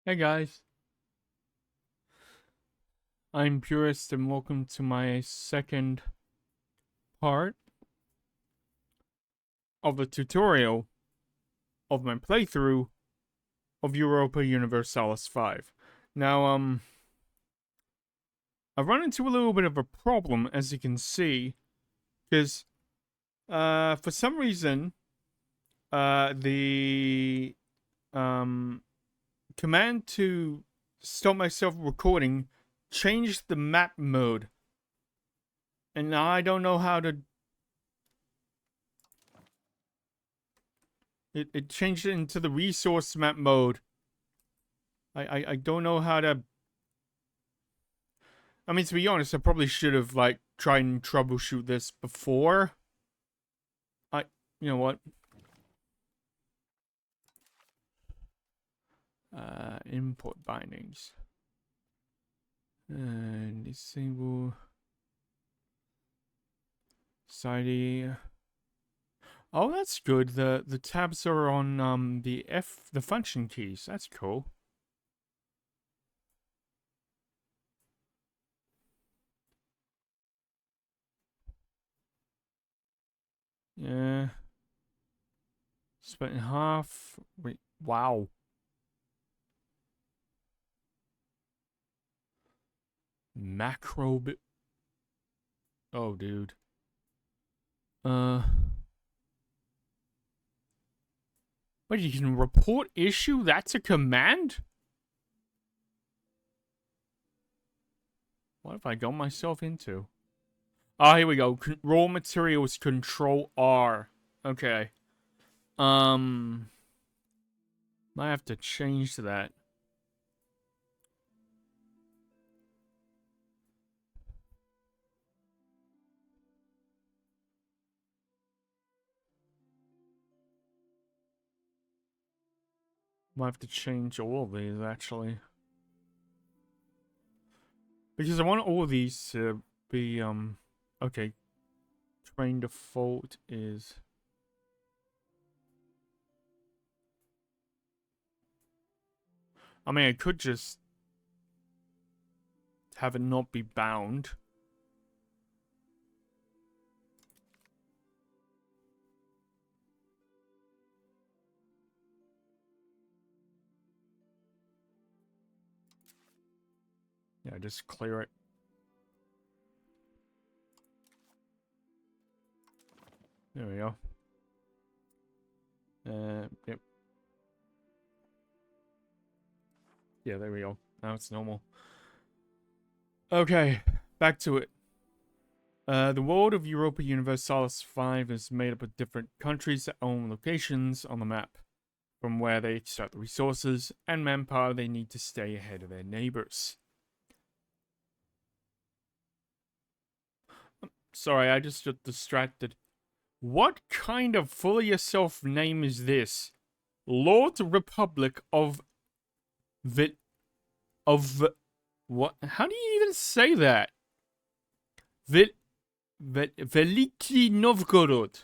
Hey guys, I'm Purist and welcome to my second part of the tutorial of my playthrough of Europa Universalis 5. Now, I've run into a little bit of a problem, as you can see, because, for some reason, the, command to stop myself recording changed the map mode, and now I don't know how to. It changed it into the resource map mode. I don't know how to. I mean, to be honest, I probably should have like tried and troubleshoot this before. You know what? Import bindings and disable society. Oh, that's good. The tabs are on the function keys. That's cool. Yeah. Split in half. Wait, wow. Macro bit. Oh, dude. Uh. But you can report issue? That's a command? What have I got myself into? Ah, here we go. Raw materials control R. Okay. Might have to change that. Might have to change all of these, actually. Because I want all of these to be, okay. Train default is... I mean, I could just have it not be bound. Yeah, just clear it. There we go. Yep. Yeah, there we go. Now it's normal. Okay, back to it. The world of Europa Universalis 5 is made up of different countries that own locations on the map, from where they extract the resources and manpower they need to stay ahead of their neighbors. Sorry, I just got distracted. What kind of full of yourself name is this? Lord Republic of what? How do you even say that? Veliki Novgorod.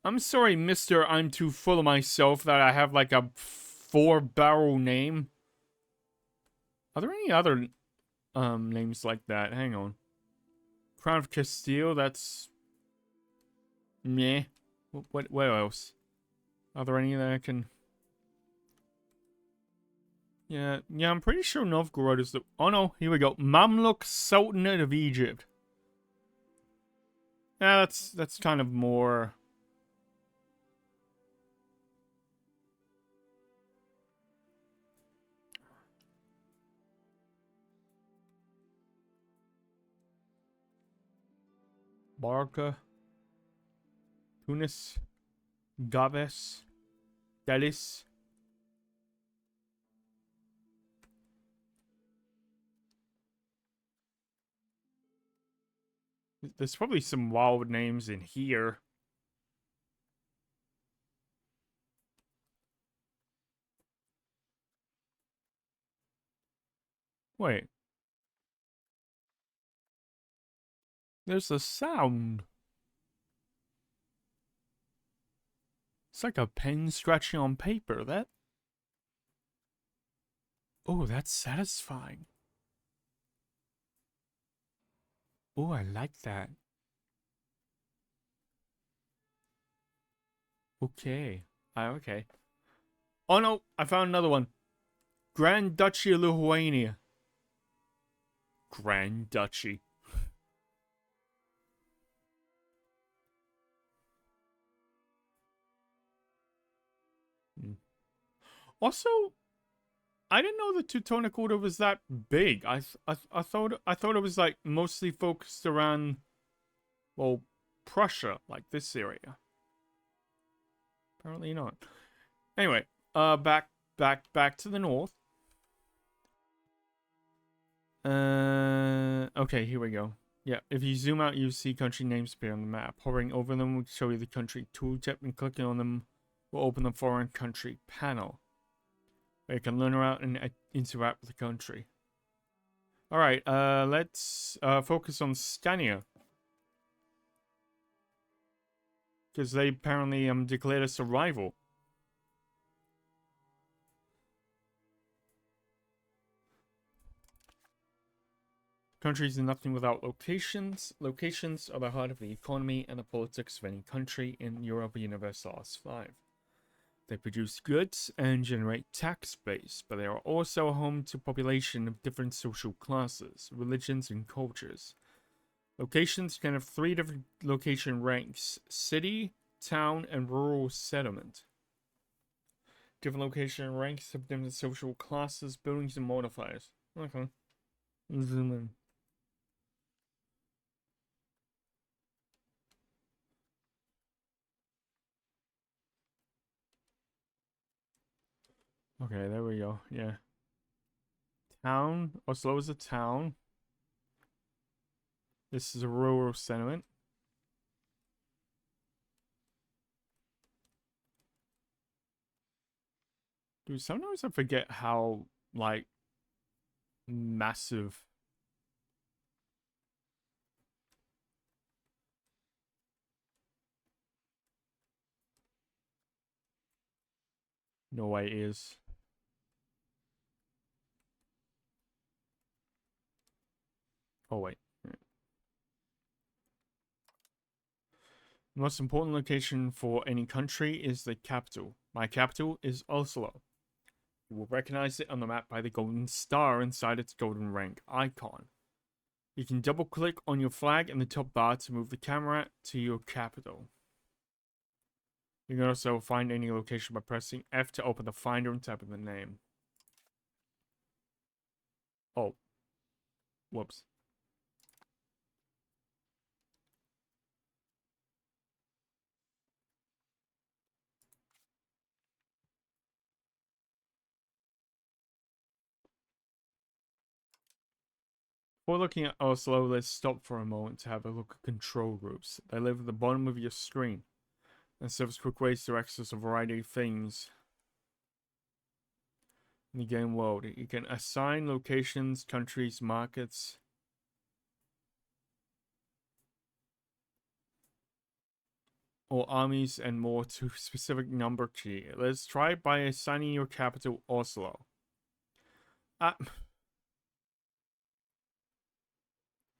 I'm sorry, mister, I'm too full of myself that I have like a four-barrel name. Are there any other names like that? Hang on. Crown of Castile, that's meh. What else? Are there any that I can... Yeah, I'm pretty sure Novgorod is the... Oh no, here we go. Mamluk Sultanate of Egypt. Yeah, that's kind of more... Barca, Tunis, Gaves, Delis. There's probably some wild names in here. Wait. There's a sound. It's like a pen scratching on paper. That. Oh, that's satisfying. Oh, I like that. Okay. Okay. Oh no, I found another one. Grand Duchy of Lithuania. Grand Duchy. Hmm. Also, I didn't know the Teutonic Order was that big. I thought it was like mostly focused around, well, Prussia, like this area. Apparently not. Anyway, back to the north. Okay, here we go. Yeah, if you zoom out, you see country names appear on the map. Hovering over them will show you the country tooltip, and clicking on them will open the foreign country panel, where you can learn about and interact with the country. All right, let's focus on Scania, because they apparently declared us a rival. Countries are nothing without locations. Locations are the heart of the economy and the politics of any country in Europa Universalis 5. They produce goods and generate tax base, but they are also home to population of different social classes, religions, and cultures. Locations can have 3 different location ranks: city, town, and rural settlement. Different location ranks have different social classes, buildings, and modifiers. Okay. Zoom in. Okay, there we go. Yeah. Town. Oslo is a town. This is a rural settlement. Dude, sometimes I forget how, like, massive Norway is. Oh, wait. The most important location for any country is the capital. My capital is Oslo. You will recognize it on the map by the golden star inside its golden rank icon. You can double click on your flag in the top bar to move the camera to your capital. You can also find any location by pressing F to open the finder and type in the name. Oh. Whoops. Before looking at Oslo, let's stop for a moment to have a look at control groups. They live at the bottom of your screen and serve as quick ways to access a variety of things in the game world. You can assign locations, countries, markets, or armies and more to a specific number key. Let's try by assigning your capital Oslo.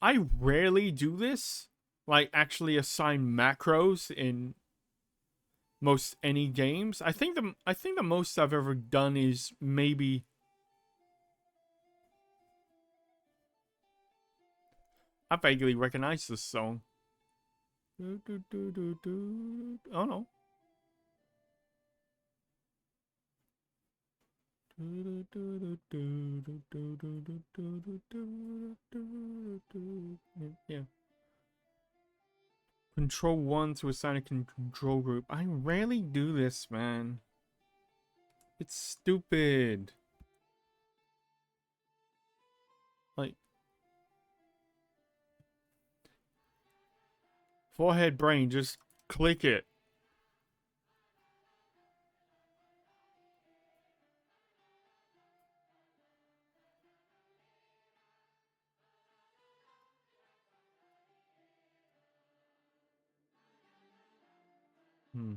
I rarely do this. Like, actually assign macros in most any games. I think the most I've ever done is maybe I vaguely recognize this song. Oh no. Yeah. Control 1 to assign a control group. I rarely do this, man. It's stupid. Like, forehead brain, just click it. Hmm.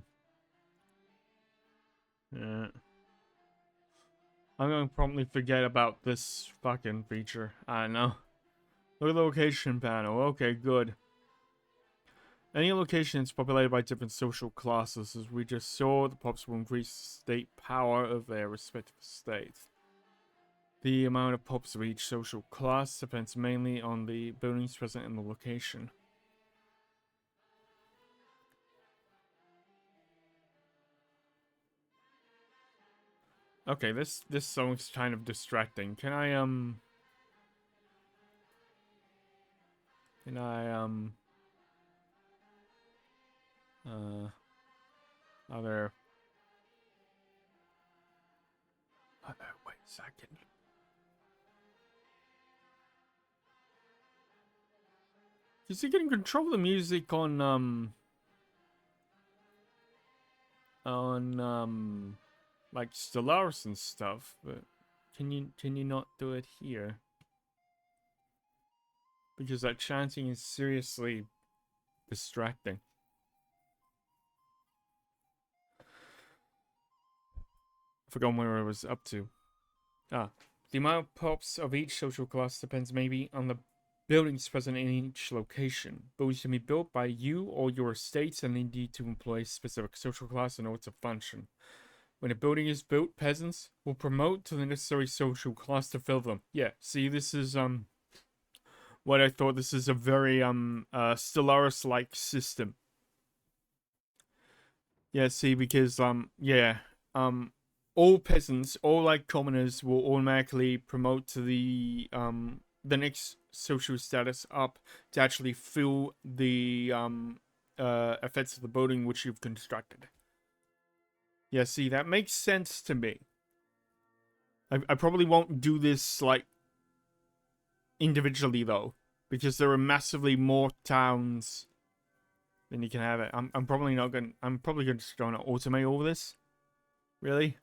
Yeah. I'm gonna promptly forget about this fucking feature. I don't know. Look at the location panel. Okay, good. Any location is populated by different social classes. As we just saw, the pops will increase state power of their respective states. The amount of pops of each social class depends mainly on the buildings present in the location. Okay, this song's kind of distracting. Can I other wait a second. Is he getting control of the music on like Stellaris and stuff, but can you not do it here? Because that chanting is seriously distracting. I forgot where I was up to. The amount of pops of each social class depends maybe on the buildings present in each location. Buildings can be built by you or your estates and they need to employ a specific social class in order to function. When a building is built, peasants will promote to the necessary social class to fill them. Yeah, see, this is what I thought. This is a very Stellaris-like system. Yeah, see, because all peasants, all like commoners, will automatically promote to the next social status up to actually fill the effects of the building which you've constructed. Yeah, see, that makes sense to me. I probably won't do this like individually though, because there are massively more towns than you can have it. I'm probably not gonna. I'm probably just gonna automate all this. Really.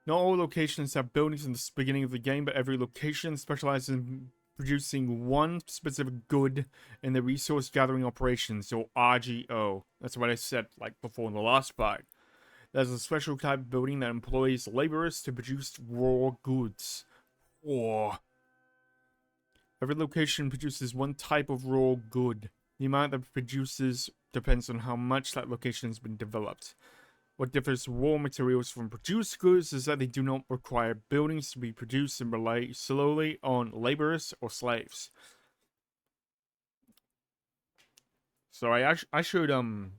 Not all locations have buildings in the beginning of the game, but every location specializes in producing one specific good in the resource gathering operations, or RGO. That's what I said like before in the last part. There's a special type of building that employs laborers to produce raw goods. Or every location produces one type of raw good. The amount that produces depends on how much that location has been developed. What differs raw materials from produced goods is that they do not require buildings to be produced and rely solely on laborers or slaves. So I should do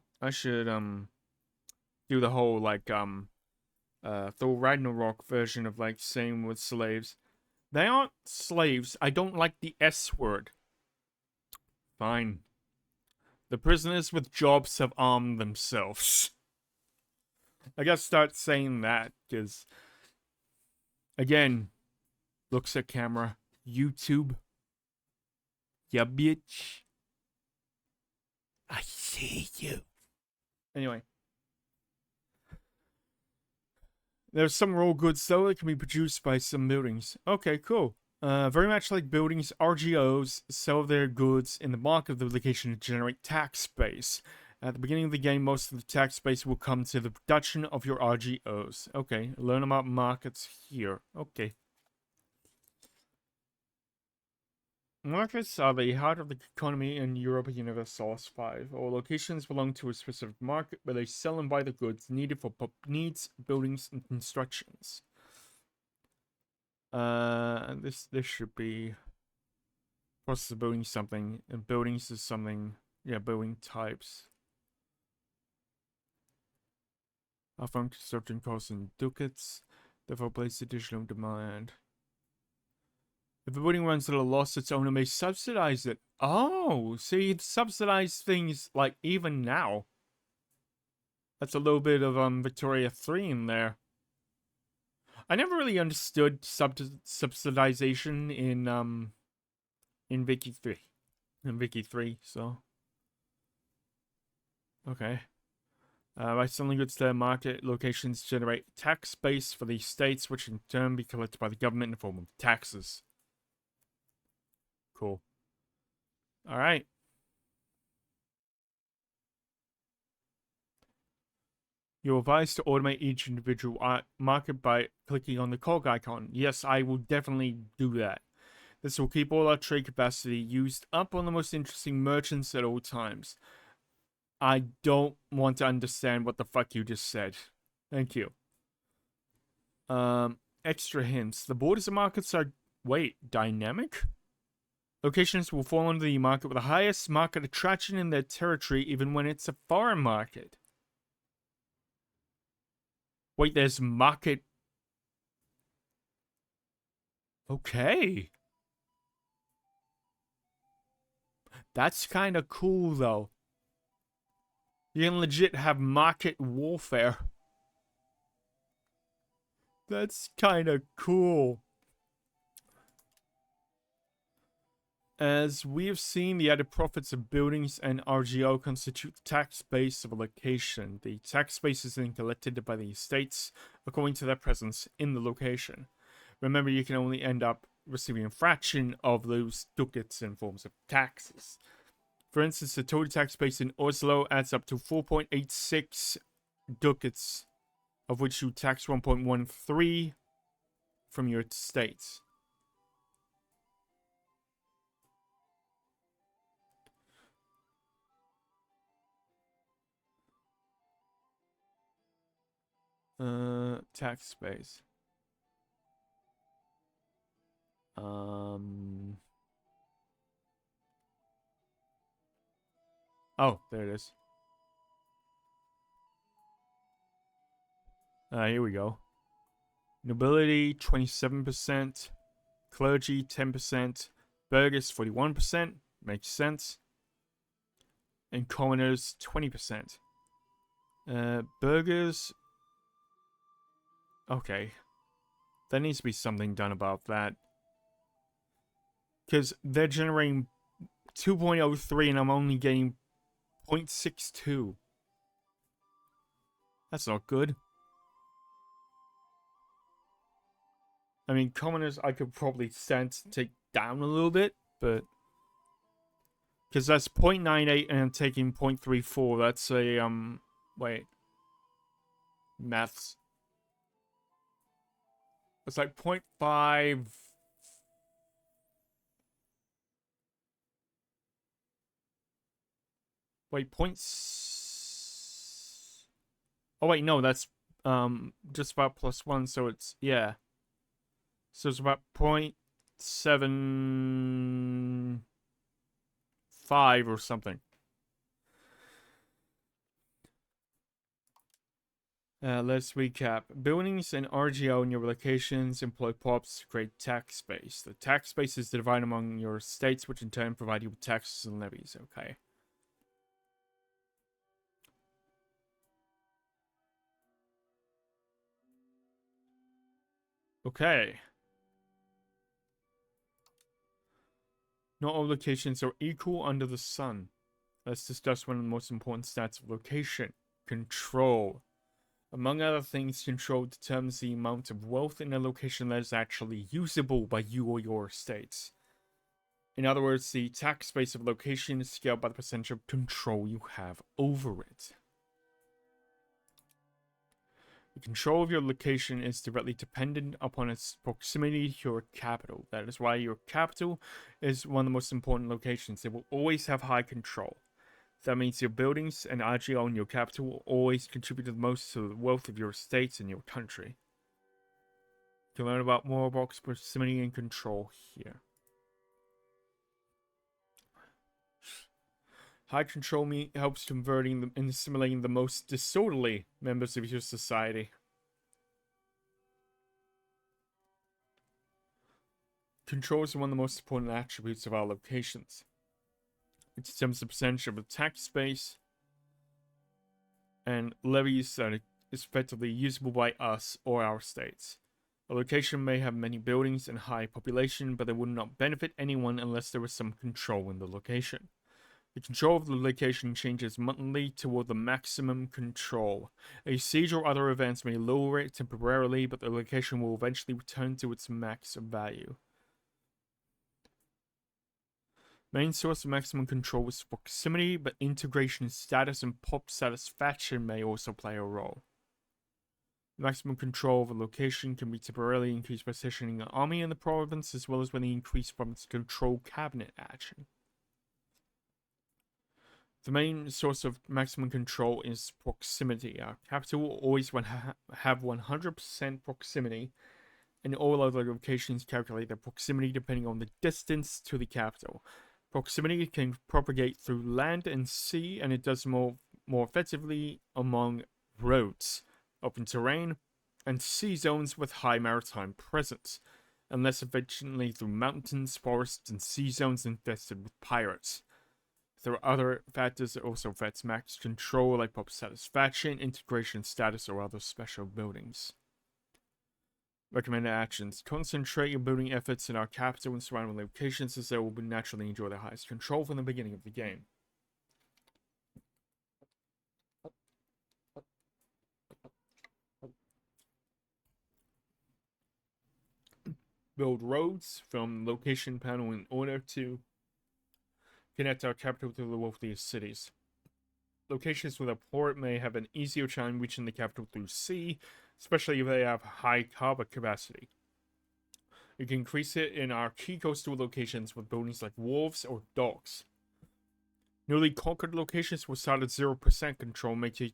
the whole like Thor Ragnarok version of like same with slaves. They aren't slaves. I don't like the S word. Fine. The prisoners with jobs have armed themselves. I gotta start saying that, because, again, looks at camera, YouTube, ya bitch. I see you. Anyway. There's some raw goods, though, that can be produced by some buildings. Okay, cool. Very much like buildings, RGOs sell their goods in the market of the location to generate tax base. At the beginning of the game, most of the tax base will come to the production of your RGOs. Okay, learn about markets here. Okay. Markets are the heart of the economy in Europa Universalis 5. All locations belong to a specific market where they sell and buy the goods needed for needs, buildings, and constructions. This should be process of building something, and buildings is something. Yeah, building types. Upfront construction costs in ducats, therefore place additional demand. If the building runs at a loss, its owner may subsidize it. Oh, so you'd subsidize things like even now. That's a little bit of Victoria 3 in there. I never really understood subsidization in Vicky 3. In Vicky 3, so okay. By selling goods to their market locations generate tax base for the states, which in turn be collected by the government in the form of taxes. Cool. All right. You're advised to automate each individual market by clicking on the cog icon. Yes, I will definitely do that. This will keep all our trade capacity used up on the most interesting merchants at all times. I don't want to understand what the fuck you just said. Thank you. Extra hints. The borders of markets are... Wait, dynamic? Locations will fall under the market with the highest market attraction in their territory, even when it's a foreign market. Wait, there's market... Okay. That's kind of cool, though. You can legit have market warfare. That's kind of cool. As we have seen, the added profits of buildings and RGO constitute the tax base of a location. The tax base is then collected by the estates according to their presence in the location. Remember, you can only end up receiving a fraction of those ducats in forms of taxes. For instance, the total tax base in Oslo adds up to 4.86 ducats, of which you tax 1.13 from your estates. Tax base. Oh, there it is. Here we go. Nobility, 27%. Clergy, 10%. Burghers, 41%. Makes sense. And commoners, 20%. Burghers... Okay. There needs to be something done about that. Because they're generating 2.03 and I'm only getting 0.62. That's not good. I mean, commoners I could probably stand to take down a little bit, but... Because that's 0.98 and I'm taking 0.34. That's a, wait. Maths. It's like 0.5... Wait, Oh, wait, no, that's, just about +1, so it's, yeah. So it's about 0.75 or something. Let's recap. Buildings and RGO in your locations employ POPs to create tax base. The tax base is divided among your states, which in turn provide you with taxes and levies. Okay. Okay. Not all locations are equal under the sun. Let's discuss one of the most important stats of location. Control. Among other things, control determines the amount of wealth in a location that is actually usable by you or your estates. In other words, the tax base of a location is scaled by the percentage of control you have over it. The control of your location is directly dependent upon its proximity to your capital. That is why your capital is one of the most important locations. It will always have high control. That means your buildings and RGO in your capital will always contribute the most to the wealth of your estates and your country. You can learn about more about proximity and control here. High control helps converting and assimilating the most disorderly members of your society. Control is one of the most important attributes of our locations. It determines the percentage of the tax base and levies that is effectively usable by us or our states. A location may have many buildings and high population, but they would not benefit anyone unless there was some control in the location. The control of the location changes monthly toward the maximum control. A siege or other events may lower it temporarily, but the location will eventually return to its max value. Main source of maximum control is proximity, but integration status and pop satisfaction may also play a role. Maximum control of a location can be temporarily increased by stationing an army in the province, as well as when the increased province control cabinet action. The main source of maximum control is proximity. Our capital will always have 100% proximity, and all other locations calculate their proximity depending on the distance to the capital. Proximity can propagate through land and sea, and it does more effectively among roads, open terrain, and sea zones with high maritime presence, and less efficiently through mountains, forests, and sea zones infested with pirates. There are other factors that also affect max control, like pop satisfaction, integration status, or other special buildings. Recommended actions. Concentrate your building efforts in our capital and surrounding locations, as they will naturally enjoy the highest control from the beginning of the game. Build roads from location panel in order to connect our capital to the wealthiest cities. Locations with a port may have an easier time reaching the capital through sea, especially if they have high cargo capacity. You can increase it in our key coastal locations with buildings like wharves or docks. Newly conquered locations will start at 0% control, make you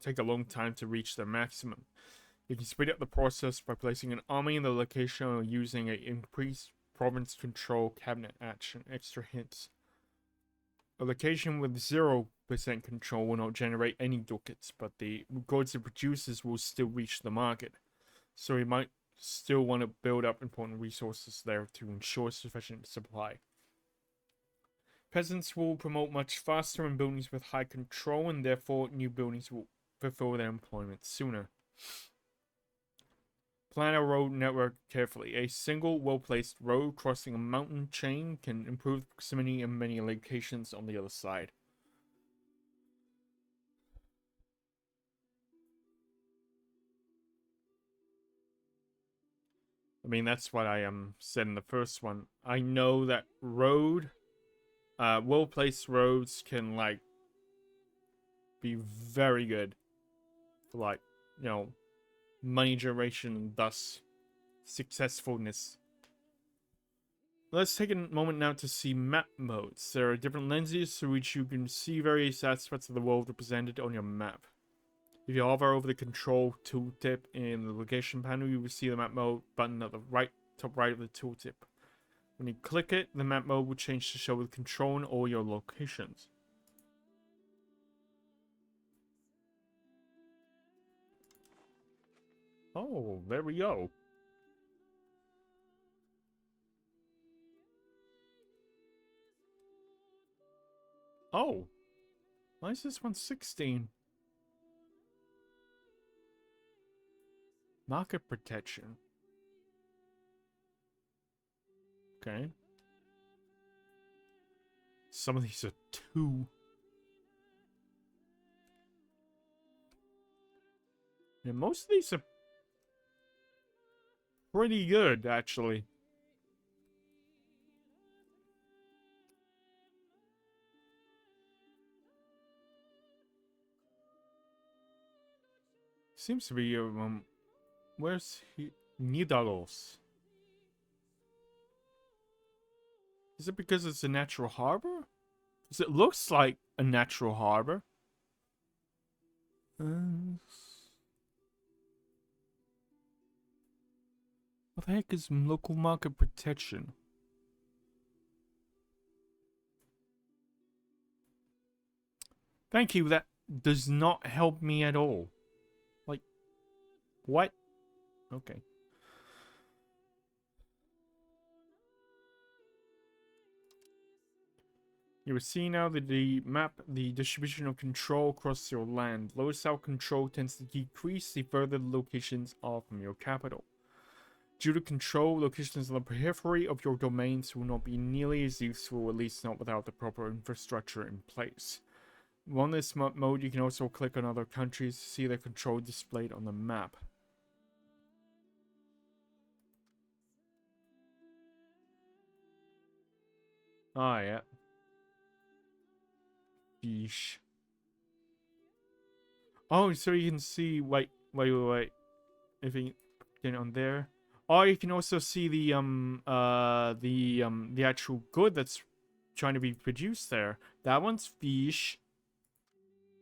take a long time to reach their maximum. You can speed up the process by placing an army in the location or using an increased province control cabinet action. Extra hints. A location with 0% control will not generate any ducats, but the goods it produces will still reach the market. So you might still want to build up important resources there to ensure sufficient supply. Peasants will promote much faster in buildings with high control, and therefore new buildings will fulfill their employment sooner. Plan a road network carefully. A single, well-placed road crossing a mountain chain can improve proximity in many locations on the other side. I mean, that's what I said in the first one. I know that well-placed roads can, like, be very good for, like, money generation and thus successfulness. Let's take a moment now to see map modes. There are different lenses through which you can see various aspects of the world represented on your map. If you hover over the control tooltip in the location panel, you will see the map mode button at the top right of the tooltip. When you click it, the map mode will change to show the control in all your locations. Oh, there we go. Oh, why is this one 16? Market protection. Okay. Some of these are 2. Yeah, most of these are pretty good, actually. Seems to be, where's he? Nidaros. Is it because it's a natural harbor? Because it looks like a natural harbor. What the heck is local market protection? Thank you, that does not help me at all. Like, what? Okay. You will see now that the map, the distribution of control across your land. Lower south control tends to decrease the further the locations are from your capital. Due to control, locations on the periphery of your domains will not be nearly as useful, at least not without the proper infrastructure in place. On this mode, you can also click on other countries to see their control displayed on the map. Ah, yeah. Yeesh. Oh, so you can see, wait. if you get on there. Or you can also see the actual good that's trying to be produced there. That one's fish.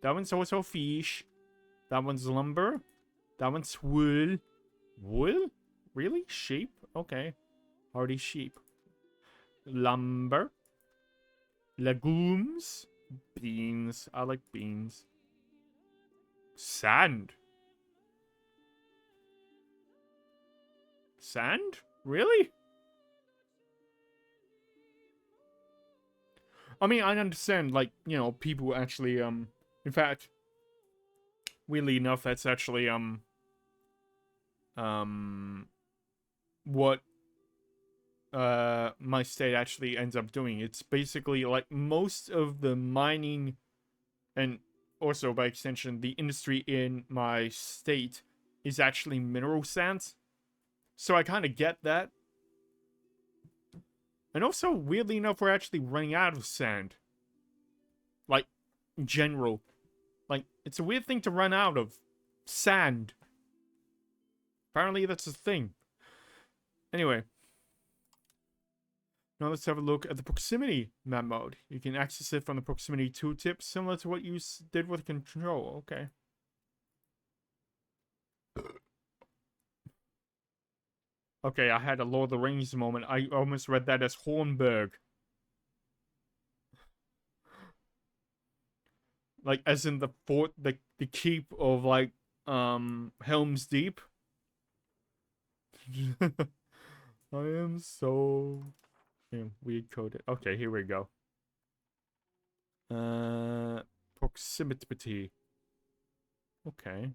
That one's also fish. That one's lumber. That one's wool. Wool? Really? Sheep? Okay. Hardy sheep. Lumber. Legumes. Beans. I like beans. Sand. Sand? Really? I mean, I understand, like, you know, people actually, in fact, weirdly enough, that's actually, what, my state actually ends up doing. It's basically, like, most of the mining, and also, by extension, the industry in my state is actually mineral sands. So I kind of get that. And also, weirdly enough, we're actually running out of sand. Like, in general. Like, it's a weird thing to run out of. Sand. Apparently, that's a thing. Anyway. Now let's have a look at the proximity map mode. You can access it from the proximity tooltip, similar to what you did with control. Okay. Okay, I had a Lord of the Rings moment. I almost read that as Hornburg. Like, as in the fort, the keep of, like, Helm's Deep. I am so... weird coded. Okay, here we go. Proximity. Okay.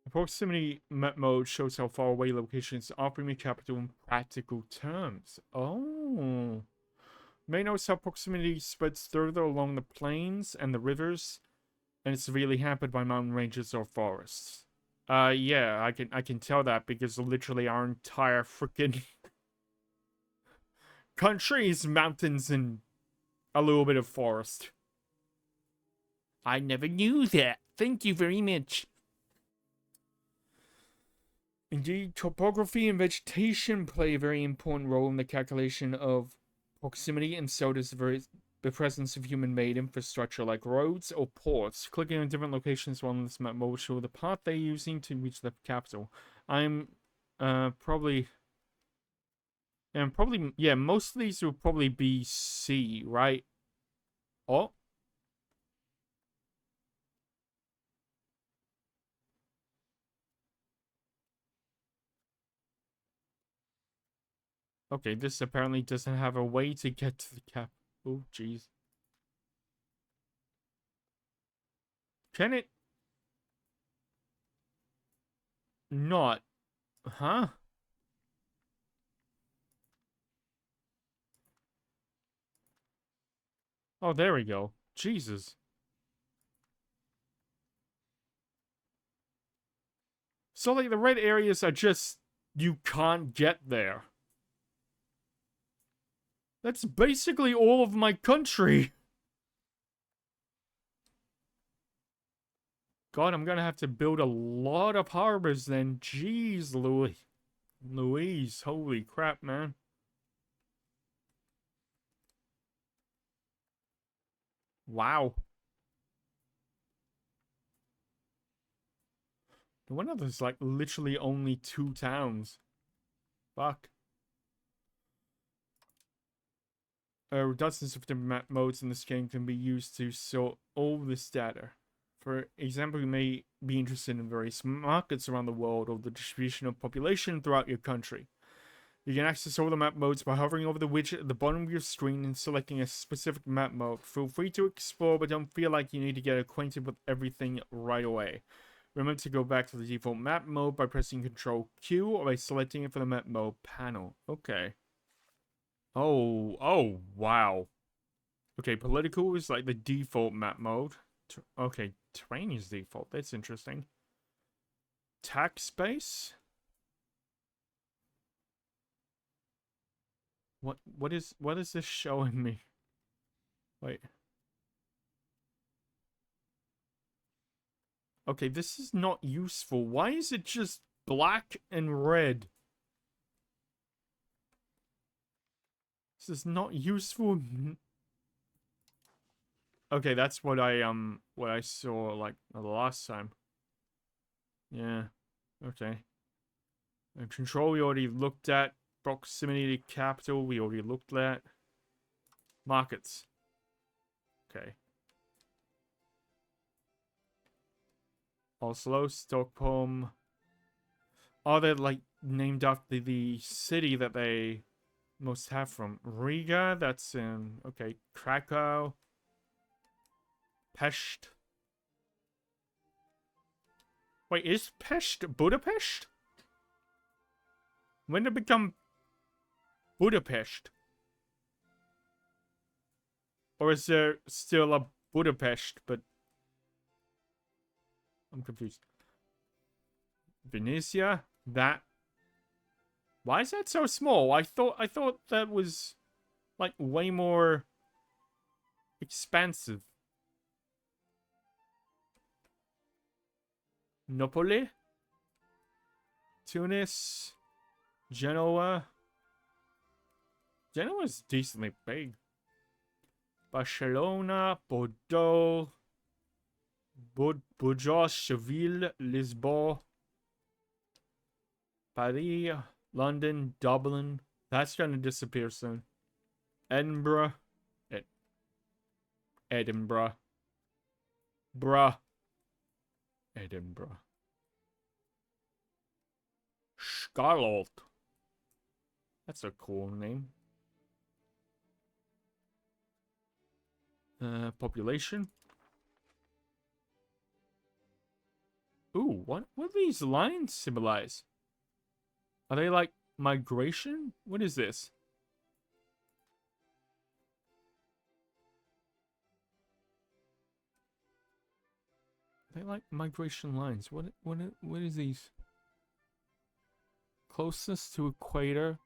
The proximity map mode shows how far away locations are from your capital in practical terms. Oh. May notice how proximity spreads further along the plains and the rivers, and it's severely hampered by mountain ranges or forests. Yeah, I can tell that because literally our entire freaking country is mountains and a little bit of forest. I never knew that. Thank you very much. Indeed, topography and vegetation play a very important role in the calculation of proximity, and so does the presence of human-made infrastructure like roads or ports. Clicking on different locations on this map will show the path they're using to reach the capital. I'm probably... And probably, yeah, most of these will probably be C, right? Oh. Okay, this apparently doesn't have a way to get to the cap. Oh, jeez. Can it? Not. Huh? Oh, there we go. Jesus. So, like, the red areas are just... You can't get there. That's basically all of my country. God, I'm gonna have to build a lot of harbors then. Jeez, Louise, holy crap, man. Wow. No wonder there's, like, literally only 2 towns. Fuck. Dozens of different map modes in this game can be used to sort all this data. For example, you may be interested in various markets around the world or the distribution of population throughout your country. You can access all the map modes by hovering over the widget at the bottom of your screen and selecting a specific map mode. Feel free to explore, but don't feel like you need to get acquainted with everything right away. Remember to go back to the default map mode by pressing Ctrl Q or by selecting it from the map mode panel. Okay. Oh, wow. Okay, political is like the default map mode. Okay, terrain is default. That's interesting. Tax base? What is this showing me? Wait. Okay, this is not useful. Why is it just black and red? This is not useful. Okay, that's what I saw like the last time. Yeah. Okay. And control we already looked at. Proximity to capital we already looked at. Markets. Okay. Oslo, Stockholm. Oh, they're like named after the city that they most have from. Riga, that's in, okay, Krakow. Pest. Wait, is Pest Budapest? When did it become Budapest? Or is there still a Budapest, but I'm confused. Venetia? That. Why is that so small? I thought that was like way more expansive. Napoli? Tunis? Genoa? Genoa's decently big. Barcelona, Bordeaux, Burgos, Seville, Lisbon, Paris, London, Dublin. That's gonna disappear soon. Edinburgh. Edinburgh. Bruh. Edinburgh. Charlotte. That's a cool name. Population. Ooh, what do these lines symbolize? Are they like migration? What is this? They like migration lines. What is these? Closest to equator.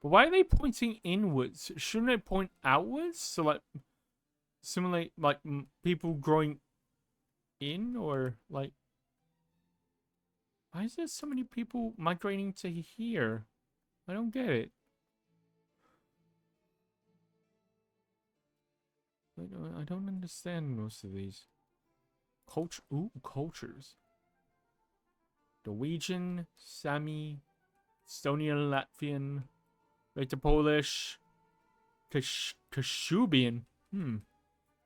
But why are they pointing inwards? Shouldn't it point outwards? So like, simulate like people growing in, or like, why is there so many people migrating to here? I don't get it. I don't understand most of these. Cultures. Norwegian, Sami, Estonian, Latvian, Later Polish, Kashubian,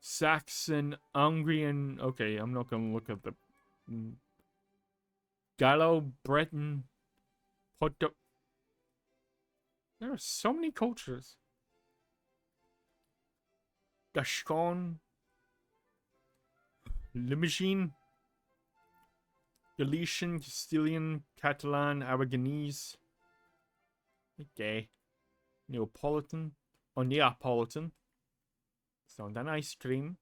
Saxon, Hungarian. Okay, I'm not gonna look at the Gallo, Breton, Porto. There are so many cultures. Gascon, Limousin, Galician, Castilian, Catalan, Aragonese. Okay. Neapolitan. Or Neapolitan. So then ice cream.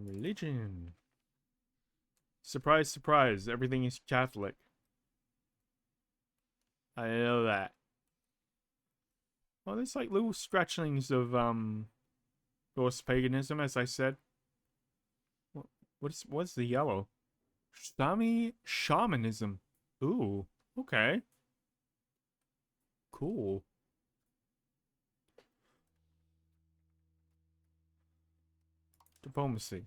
Religion. Surprise, surprise. Everything is Catholic. I know that. Well, there's like little scratchings of Norse paganism, as I said. What's the yellow? Sami shamanism. Ooh, okay. Cool. Diplomacy.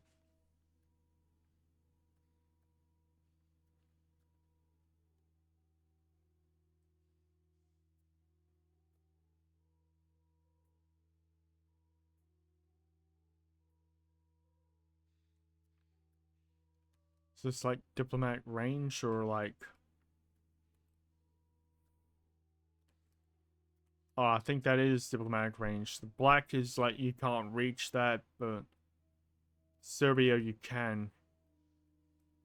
Is this like diplomatic range or like... Oh, I think that is diplomatic range. The black is like you can't reach that, but Serbia you can.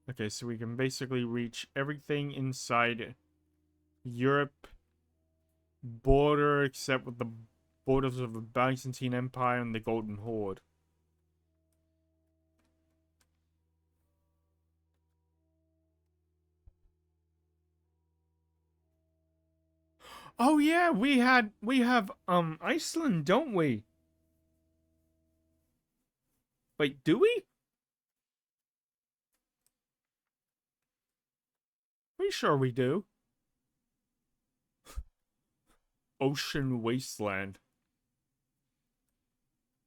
Okay, so we can basically reach everything inside Europe border except with the borders of the Byzantine Empire and the Golden Horde. Oh yeah, we have Iceland, don't we? Wait, do we? Pretty sure we do. Ocean wasteland.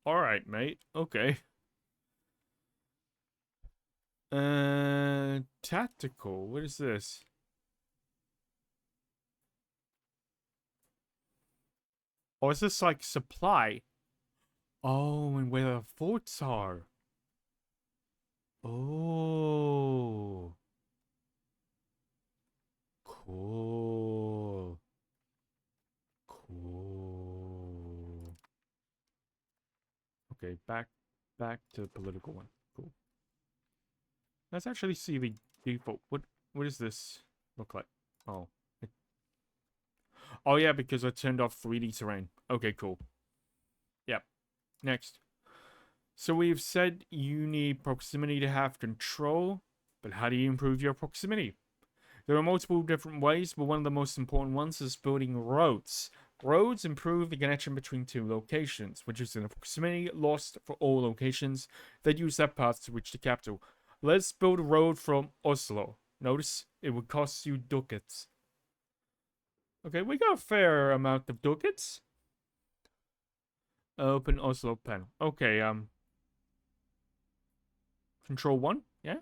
Alright, mate. Okay. Tactical. What is this? Or is this like supply? Oh, and where the forts are. Oh. Cool. Cool. Okay, back to the political one. Cool. Let's actually see the default. What does this look like? Oh. Oh yeah, because I turned off 3D terrain. Okay, cool. Yep. Next. So we've said you need proximity to have control, but how do you improve your proximity? There are multiple different ways, but one of the most important ones is building roads. Roads improve the connection between two locations, which is in a proximity lost for all locations that use that path to reach the capital. Let's build a road from Oslo. Notice it would cost you ducats. Okay, we got a fair amount of ducats. Open Oslo panel. Okay, Control 1, yeah?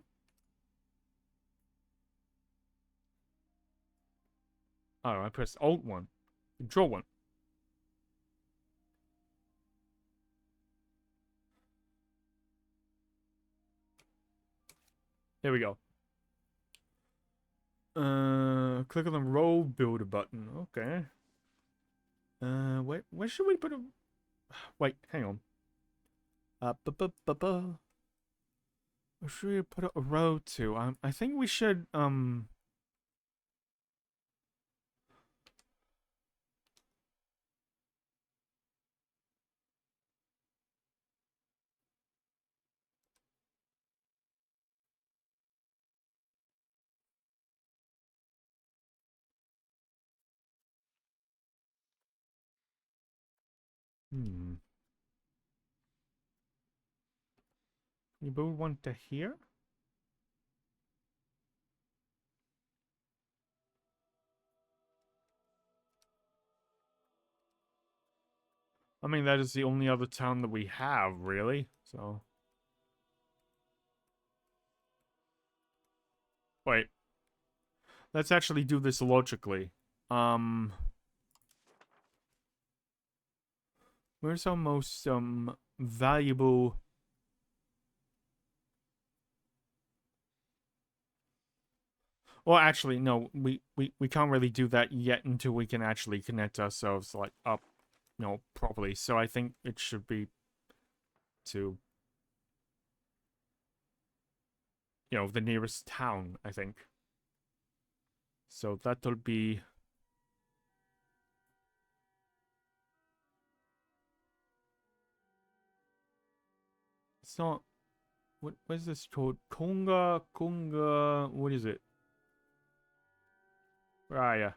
Oh, I pressed Alt 1. Control 1. There we go. Click on the road builder button. Okay. Where should we put a... Wait, hang on. Where should we put a road to? I think we should, You build one to here? I mean, that is the only other town that we have, really, so... Wait. Let's actually do this logically. Where's our most, valuable... Well, actually, no, we can't really do that yet until we can actually connect ourselves, like, up, properly. So I think it should be to, the nearest town, I think. So that'll be... It's not... What is this called? Konga, what is it? Where are ya?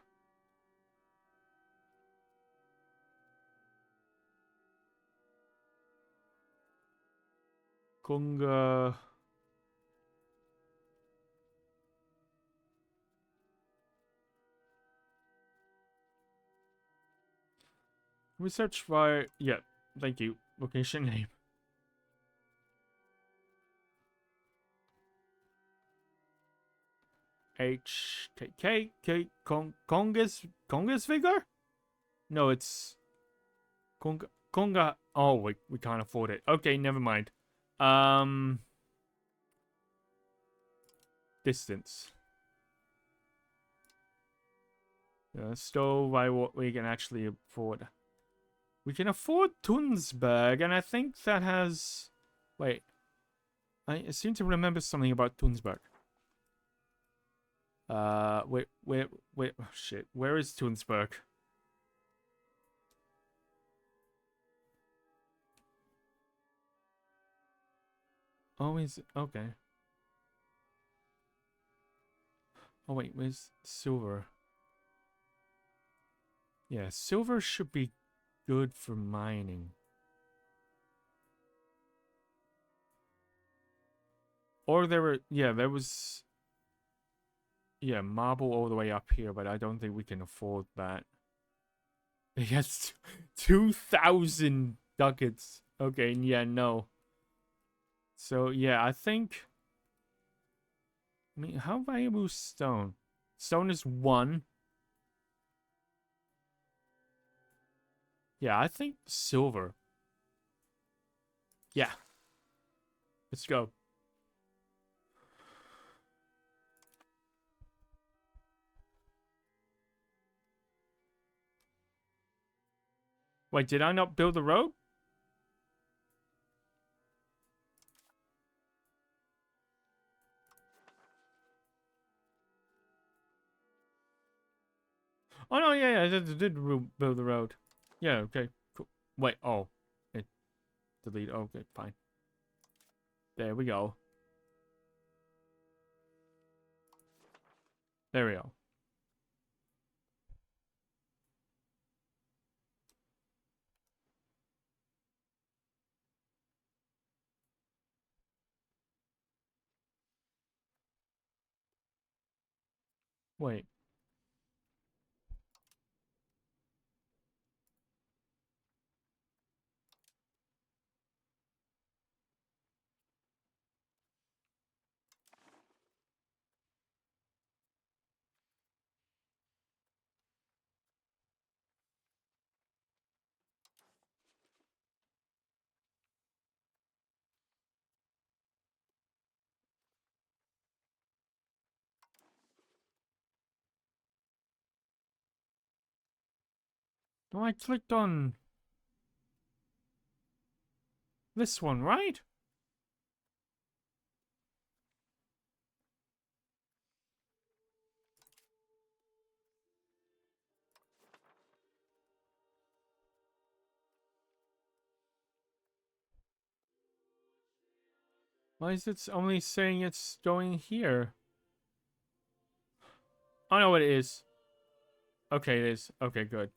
Konga... Research fire... Yeah, thank you. Location name. Kongas figure? No, it's... Konga... Oh, we can't afford it. Okay, never mind. Distance. Stove by what we can actually afford. We can afford Tunsberg, and I think that has... Wait. I seem to remember something about Tunsberg. Wait, oh shit. Where is Tunsberg? Oh, is it? Okay. Oh, wait, where's silver? Yeah, silver should be good for mining. Or there were, yeah, there was, yeah, marble all the way up here, but I don't think we can afford that. Yes, 2,000 ducats. Okay, yeah, no. So, yeah, I think, I mean, how valuable is stone? Stone is 1. Yeah, I think silver. Yeah, let's go. Wait, did I not build the road? Oh, no, yeah, I did build the road. Yeah, okay, cool. Wait, oh, it delete. Okay, fine. There we go. There we go. Wait. No, I clicked on this one, right? Why is it only saying it's going here? I know what it is. Okay, it is. Okay, good.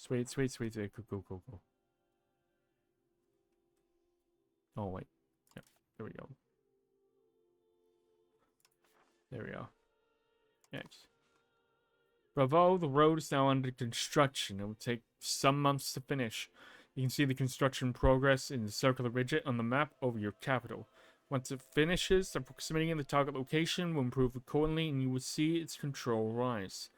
Sweet, sweet, sweet. Cool, cool, cool, cool. Oh, wait. Yep. There we go. There we go. Yes. Bravo, the road is now under construction. It will take some months to finish. You can see the construction progress in the circular widget on the map over your capital. Once it finishes, the proximity in the target location will improve accordingly, and you will see its control rise.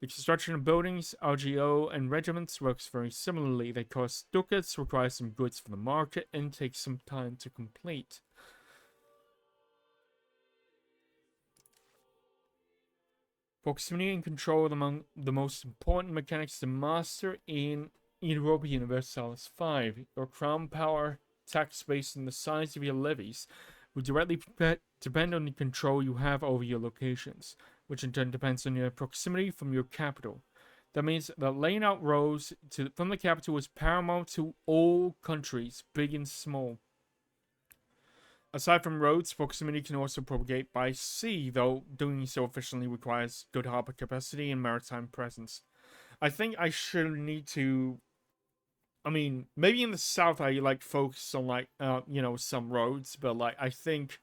The construction of buildings, RGO, and regiments works very similarly. They cost ducats, require some goods for the market, and take some time to complete. Proximity and control are among the most important mechanics to master in Europa Universalis 5. Your crown power, tax base, and the size of your levies will directly depend on the control you have over your locations, which in turn depends on your proximity from your capital. That means that laying out roads from the capital is paramount to all countries, big and small. Aside from roads, proximity can also propagate by sea, though doing so efficiently requires good harbor capacity and maritime presence. I think I should need to. I mean, maybe in the south I like focus on like some roads, but like I think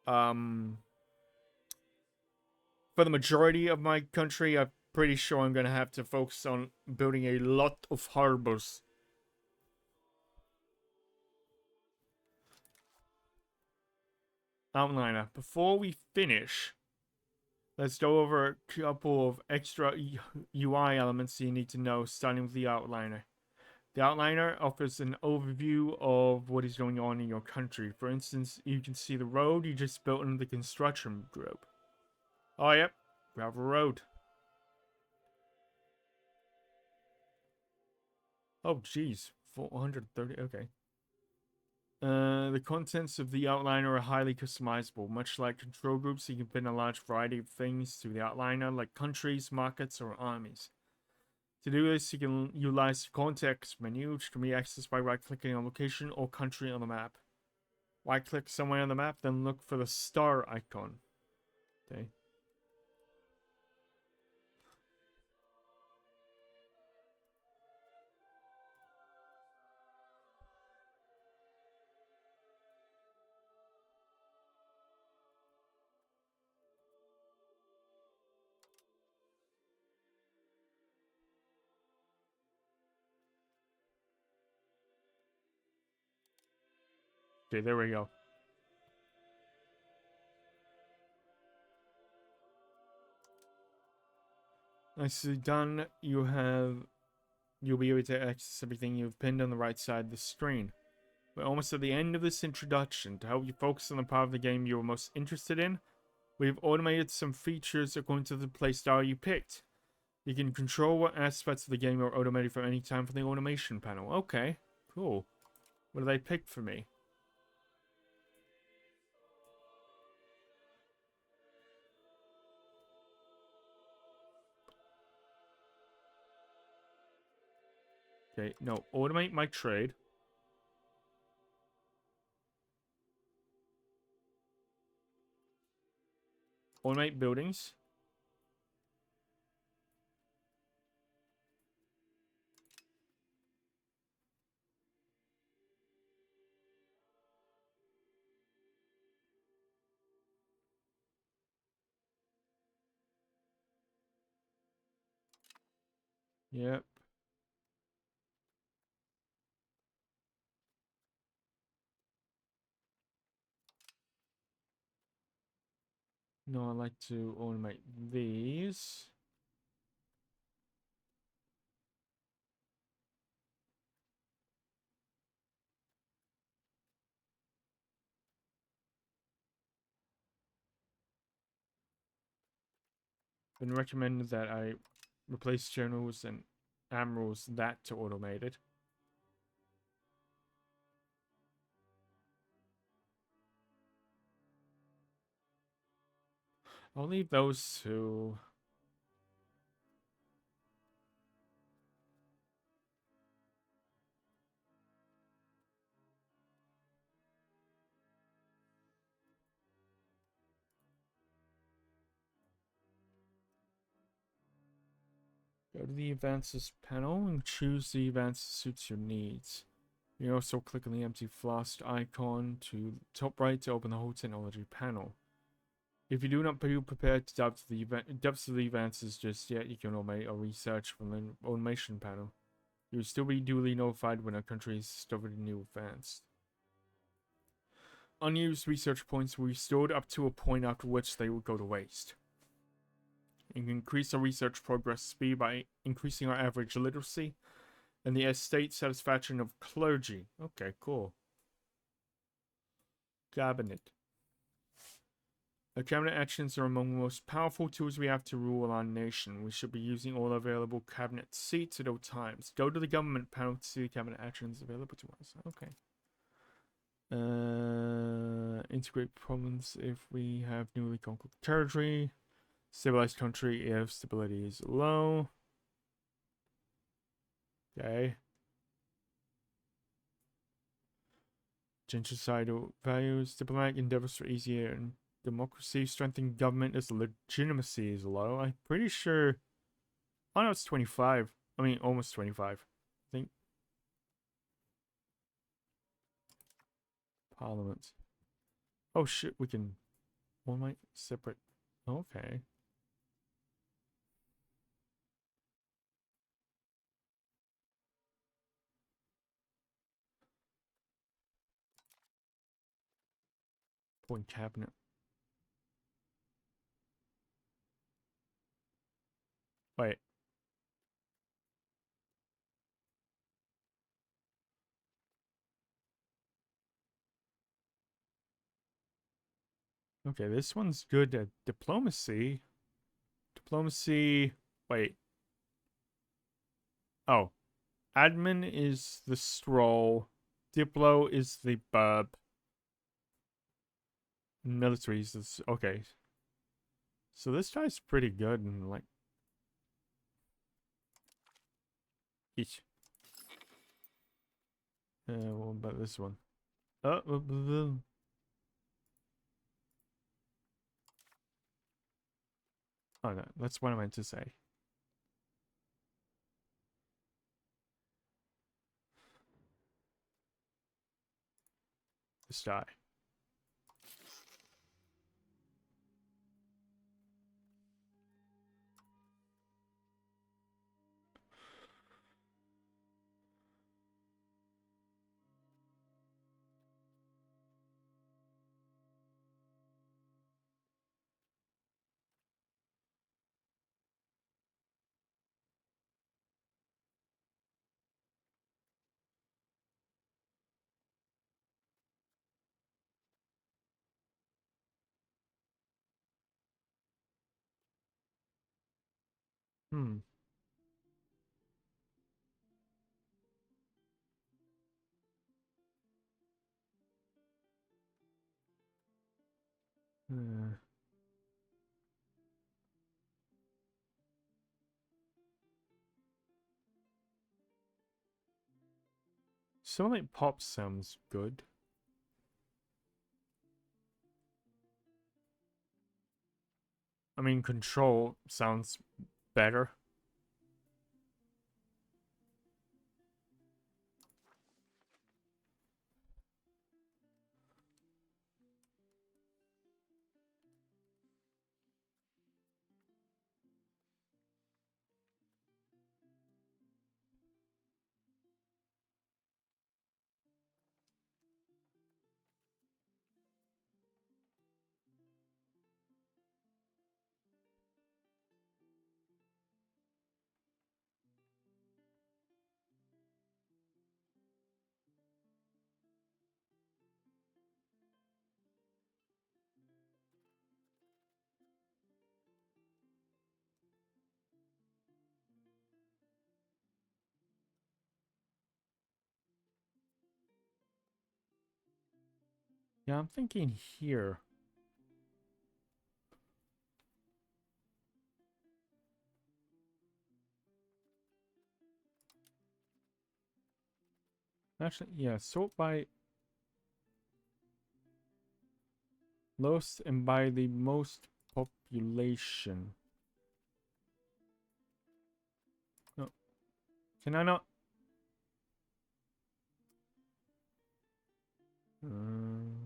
um for the majority of my country, I'm pretty sure I'm gonna have to focus on building a lot of harbors. Outliner. Before we finish, let's go over a couple of extra UI elements you need to know, starting with the outliner. The outliner offers an overview of what is going on in your country. For instance, you can see the road you just built in the construction group. Oh, yep, we have a road. Oh, geez, 430, okay. The contents of the outliner are highly customizable. Much like control groups, you can pin a large variety of things to the outliner, like countries, markets, or armies. To do this, you can utilize the context menu, which can be accessed by right-clicking on location or country on the map. Right-click somewhere on the map, then look for the star icon. Okay. Okay, there we go. Nicely done. You'll be able to access everything you've pinned on the right side of the screen. We're almost at the end of this introduction. To help you focus on the part of the game you're most interested in, we've automated some features according to the playstyle you picked. You can control what aspects of the game are automated from any time from the automation panel. Okay, cool. What do they pick for me? Okay, no, automate my trade. Automate buildings. Yep. No, I like to automate these. Been recommended that I replace generals and admirals that to automated. I'll leave those two. Go to the advances panel and choose the advance that suits your needs. You also click on the empty flask icon to top right to open the whole technology panel. If you do not feel prepared to dive to the depths of the advances just yet, you can automate or research from the automation panel. You will still be duly notified when a country has discovered a new advance. Unused research points will be stored up to a point after which they will go to waste. You can increase our research progress speed by increasing our average literacy and the estate satisfaction of clergy. Okay, cool. Cabinet. Our cabinet actions are among the most powerful tools we have to rule our nation. We should be using all available cabinet seats at all times. Go to the government panel to see the cabinet actions available to us. Okay. Integrate problems if we have newly conquered territory. Stabilized country if stability is low. Okay. Change societal values. Diplomatic endeavors are easier and democracy. Strengthen government as legitimacy is low. I'm pretty sure. Oh no, it's 25. I mean, almost 25. I think. Parliament. Oh shit, we can. One might separate. Okay. Point cabinet. Wait. Okay, this one's good at diplomacy. Diplomacy. Wait. Oh. Admin is the stroll. Diplo is the burb. Military is this. Okay. So this guy's pretty good and like. Each. What about this one? Oh no, that's what I meant to say. Just die. Hmm. Uh, Something like pop sounds good. I mean, control sounds better. Yeah, I'm thinking here. Actually, yeah, sort by lowest and by the most population. No, can I not? Um,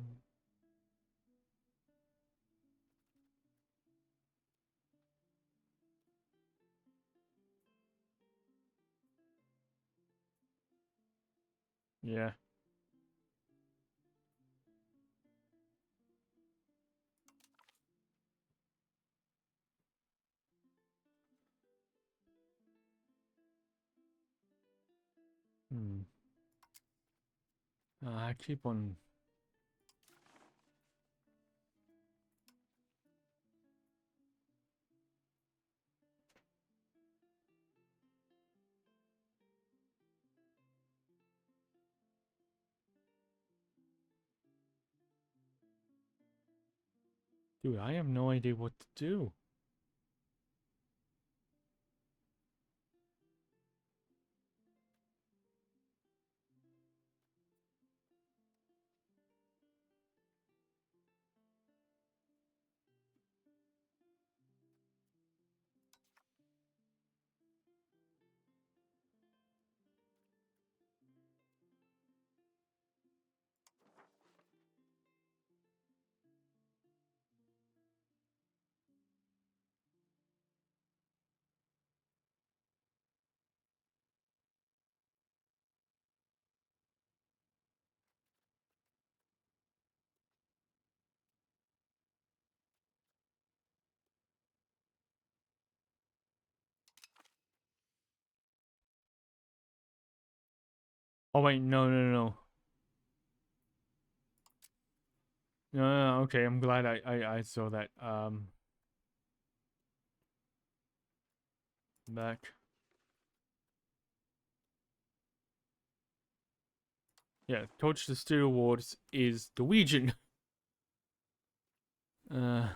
yeah. Hmm. I keep on. Dude, I have no idea what to do. Oh wait, no, no, no, no, no, no. Okay, I'm glad I saw that. Back. Yeah, Coach the Studio Awards is the Norwegian. Uh,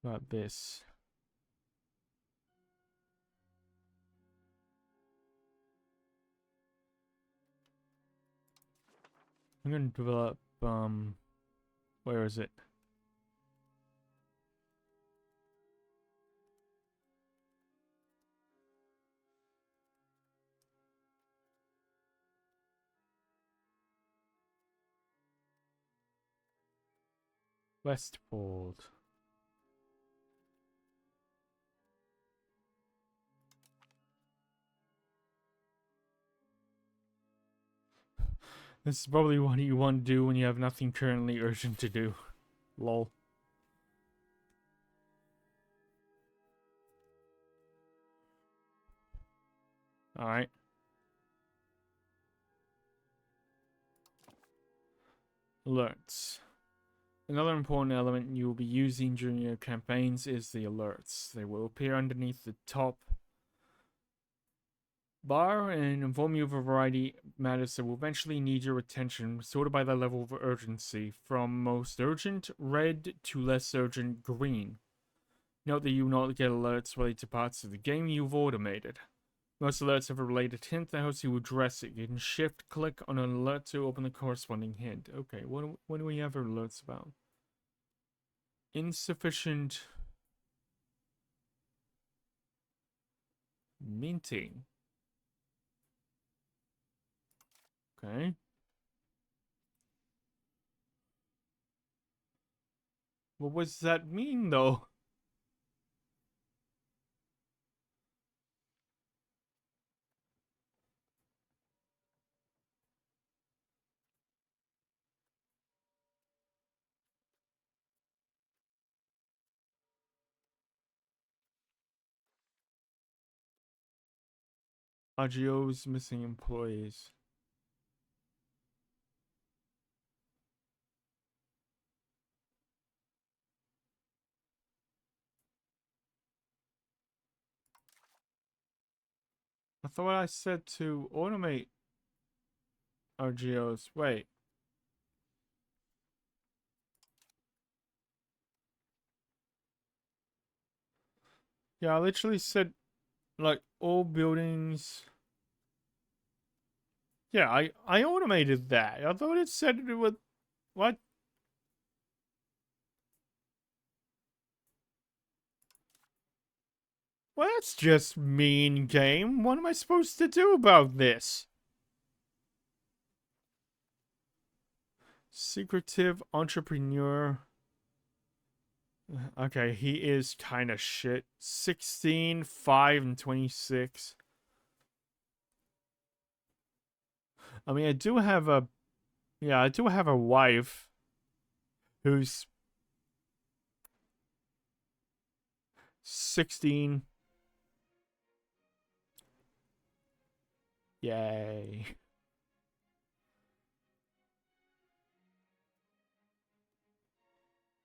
About this. I'm gonna develop, where is it? Westfold. This is probably what you want to do when you have nothing currently urgent to do. Lol. Alright. Alerts. Another important element you will be using during your campaigns is the alerts. They will appear underneath the top bar and inform you of a variety of matters that will eventually need your attention, sorted by their level of urgency, from most urgent, red, to less urgent, green. Note that you will not get alerts related to parts of the game you've automated. Most alerts have a related hint that helps you address it. You can shift-click on an alert to open the corresponding hint. Okay, what do we have alerts about? Insufficient minting. Okay. What does that mean, though? RGO's missing employees. I thought I said to automate RGOs. Wait. Yeah, I literally said, like, all buildings. Yeah, I automated that. I thought it said it would. What? Well, that's just mean, game. What am I supposed to do about this? Secretive entrepreneur. Okay, he is kind of shit. 16, 5, and 26. I mean, I do have a... Yeah, I do have a wife who's 16. Yay.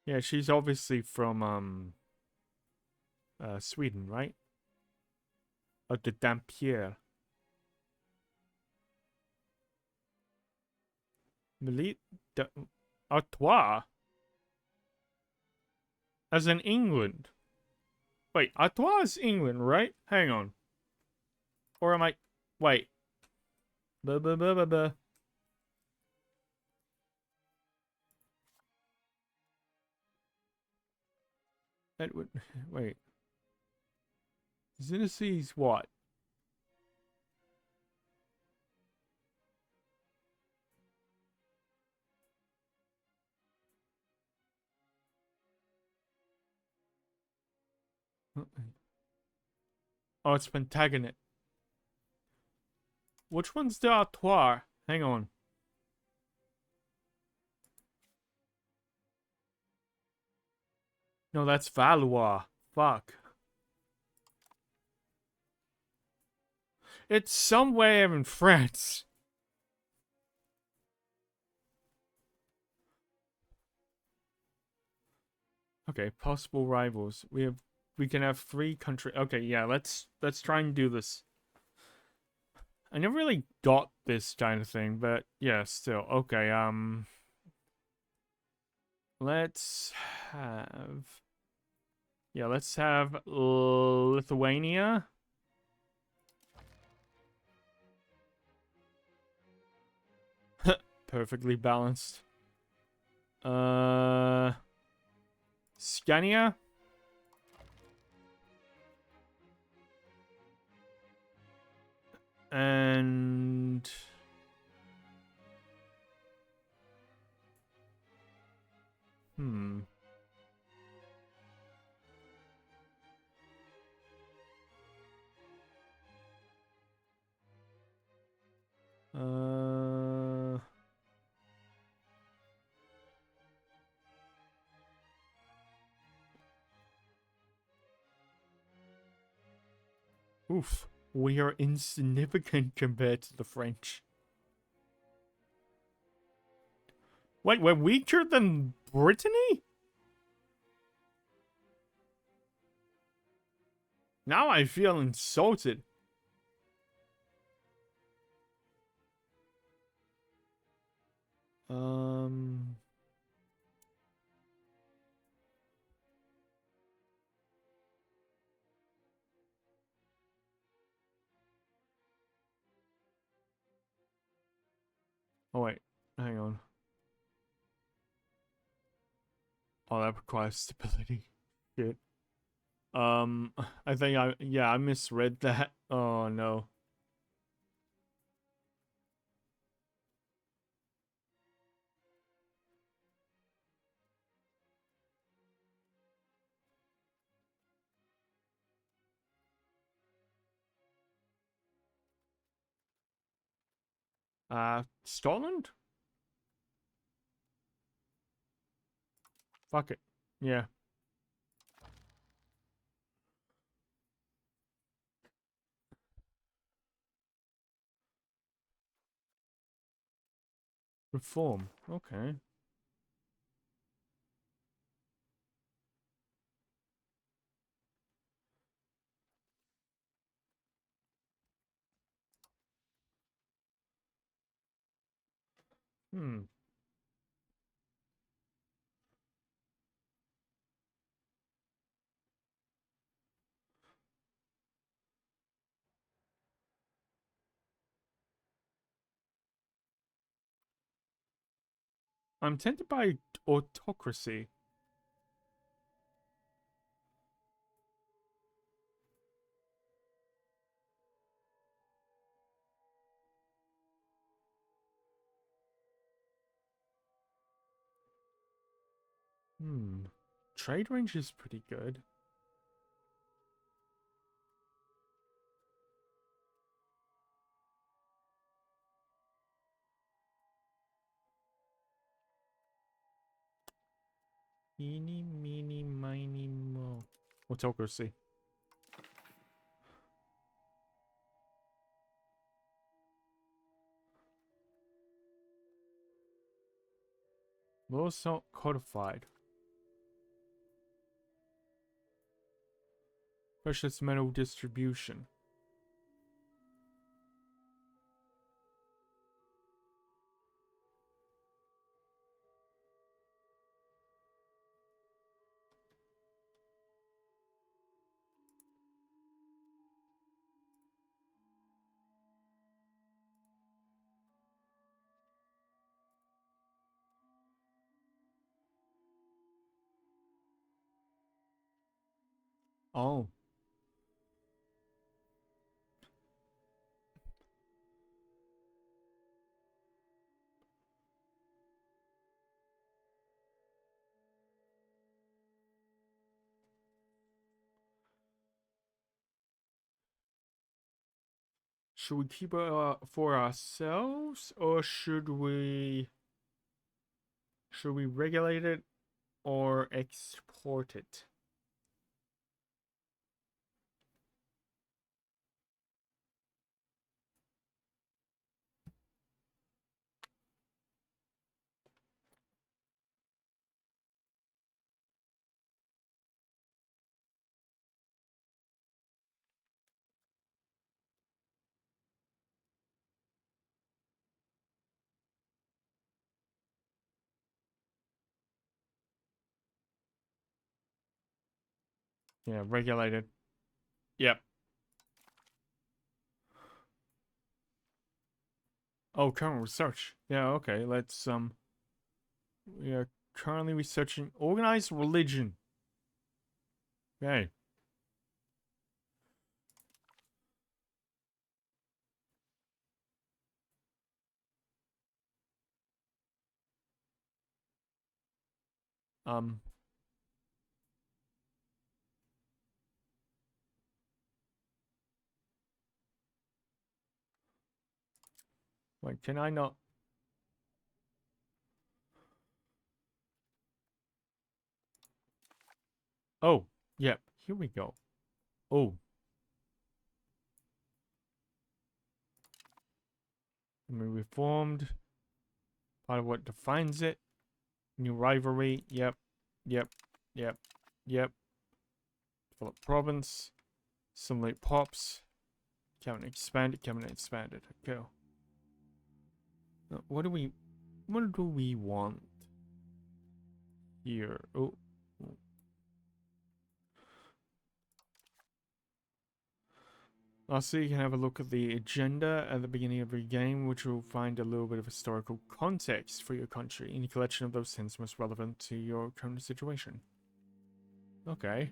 Yeah, she's obviously from, Sweden, right? De Dampierre. Milite de Artois? As in England. Wait, Artois is England, right? Hang on. Or am I... Wait. Buh, buh, buh, buh, buh. Edward... Wait. Zinnesee's what? Oh, it's Plantagenet. Which one's the Artois? Hang on. No, that's Valois. Fuck. It's somewhere in France. Okay, possible rivals. We can have 3 country. Okay, yeah, let's try and do this. I never really got this kind of thing, but yeah, still. Okay, let's have Yeah, let's have Lithuania. Perfectly balanced. Scania. And hmm. Uh Oof. We are insignificant compared to the French. Wait, we're weaker than Brittany? Now I feel insulted. Um. Oh wait, hang on. Oh, that requires stability. Shit. I think I misread that. Oh no. Scotland? Fuck it. Yeah. Reform. Okay. Hmm. I'm tempted by autocracy. Hmm. Trade range is pretty good. Eeny, meeny, miny, mo. Autocracy. Laws not codified. Precious metal distribution. Oh. Should we keep it for ourselves, or should we regulate it or export it? Yeah, regulated. Yep. Oh, current research. Yeah, okay. Let's we are currently researching organized religion. Okay. Um Wait, can I not? Oh, yep. Here we go. Oh, I mean, reformed. Part of what defines it. New rivalry. Yep. Yep. Yep. Yep. Develop province. Simulate pops. Cabinet expanded. Cabinet expanded. Go. What do we? What do we want here? Oh. Also, you can have a look at the agenda at the beginning of your game, which will find a little bit of historical context for your country. Any collection of those hints most relevant to your current situation. Okay.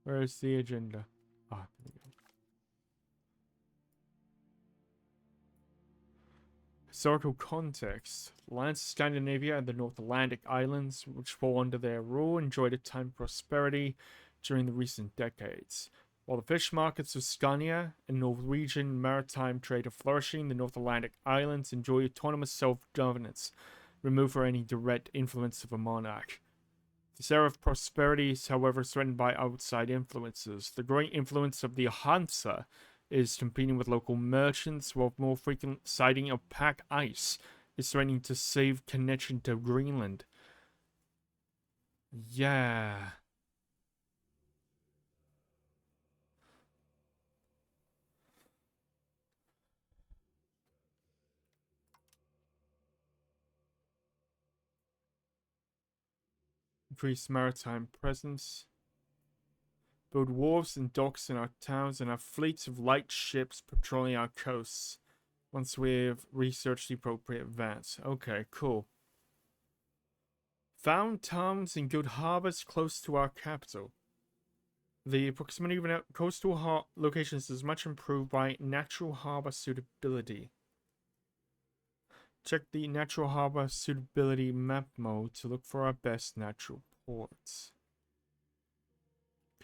Where is the agenda? Ah, there we go. Historical context. Lands of Scandinavia and the North Atlantic Islands, which fall under their rule, enjoyed a time of prosperity during the recent decades. While the fish markets of Scania and Norwegian maritime trade are flourishing, the North Atlantic Islands enjoy autonomous self-governance, removed from any direct influence of a monarch. This era of prosperity is, however, threatened by outside influences. The growing influence of the Hansa is competing with local merchants, while more frequent sighting of pack ice is threatening to save connection to Greenland. Yeah. Increased maritime presence. Build wharves and docks in our towns and have fleets of light ships patrolling our coasts once we've researched the appropriate advance. Okay, cool. Found towns and good harbors close to our capital. The proximity of coastal locations is much improved by natural harbor suitability. Check the natural harbor suitability map mode to look for our best natural ports.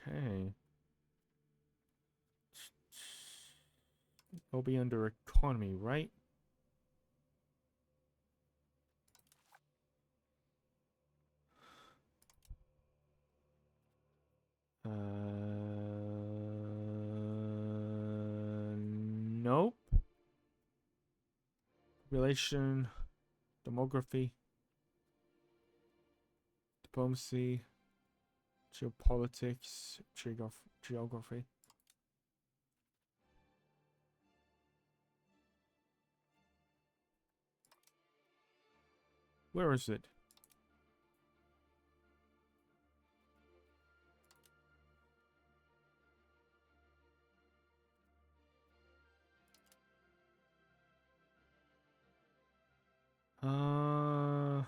Okay. It'll be under economy, right? Nope. Relation, demography, diplomacy, geopolitics, geography. Where is it? Uh...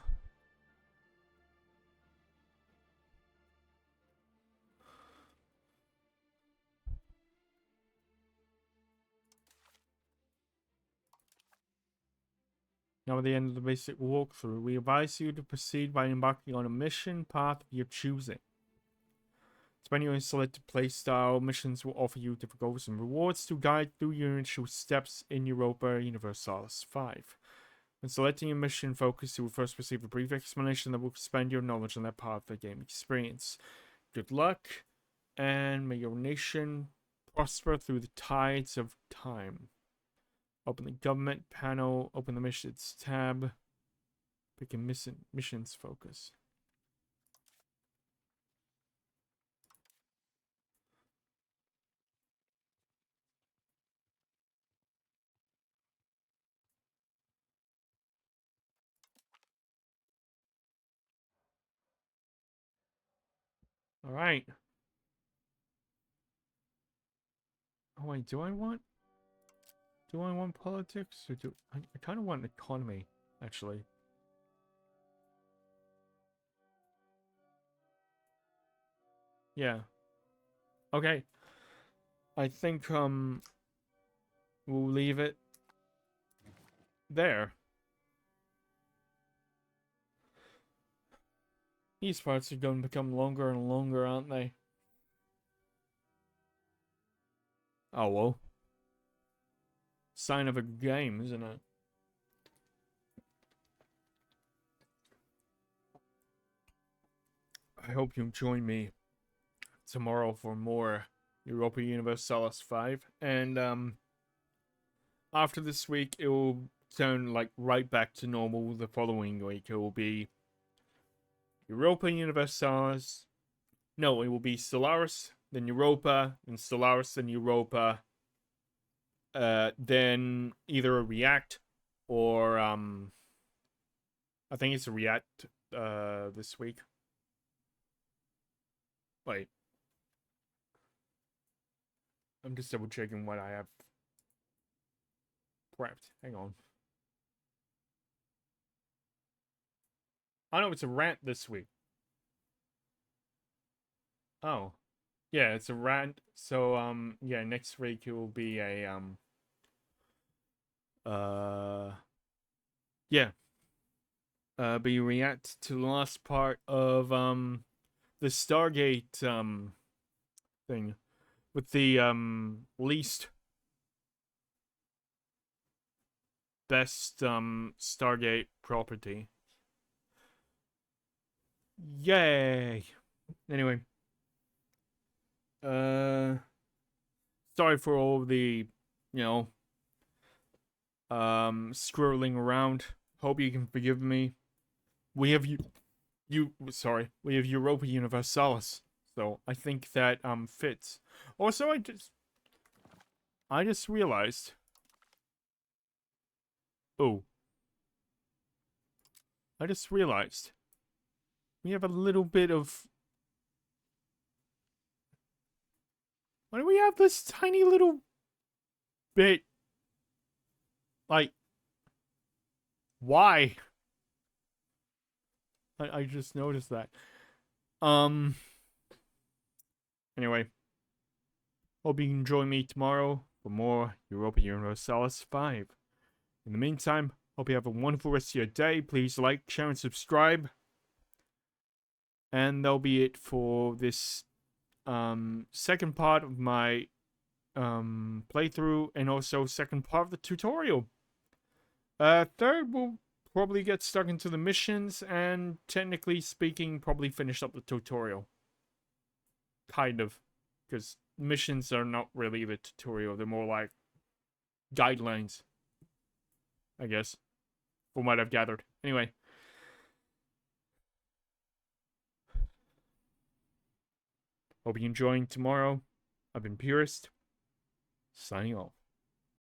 Now at the end of the basic walkthrough, we advise you to proceed by embarking on a mission path of your choosing. Depending on your selected playstyle, missions will offer you different goals and rewards to guide through your initial steps in Europa Universalis 5. When selecting a mission focus, you will first receive a brief explanation that will expand your knowledge on that part of the game experience. Good luck, and may your nation prosper through the tides of time. Open the government panel, open the missions tab, pick a missions focus. Alright. Oh wait, do I want politics? Or do I kind of want economy, actually. Yeah. Okay. I think we'll leave it there. These parts are going to become longer and longer, aren't they? Oh well. Sign of a game, isn't it? I hope you join me tomorrow for more Europa Universalis 5. And after this week, it will turn like right back to normal the following week. It will be Europa Universalis. No, it will be Stellaris, then Europa, then Stellaris, then Europa. Then either a React or I think it's a React this week. Wait. I'm just double checking what I have prepped. Hang on. I know it's a rant this week. Oh. Yeah, it's a rant. So yeah, next week it will be a yeah. Be react to the last part of the Stargate thing with the least best Stargate property. Yay. Anyway, sorry for all the, you know, scrolling around. Hope you can forgive me. We have we have Europa Universalis. So I think that fits. Also, I just realized. Oh. I just realized we have a little bit of. Why do we have this tiny little bit? Like, why? I just noticed that. Anyway, hope you can join me tomorrow for more Europa Universalis 5. In the meantime, hope you have a wonderful rest of your day. Please like, share, and subscribe. And that'll be it for this second part of my playthrough, and also second part of the tutorial. Third, we'll probably get stuck into the missions, and technically speaking, probably finish up the tutorial. Kind of. Because missions are not really the tutorial, they're more like guidelines, I guess, from what I've gathered. Anyway. Hope you can join tomorrow. I've been Purist, signing off.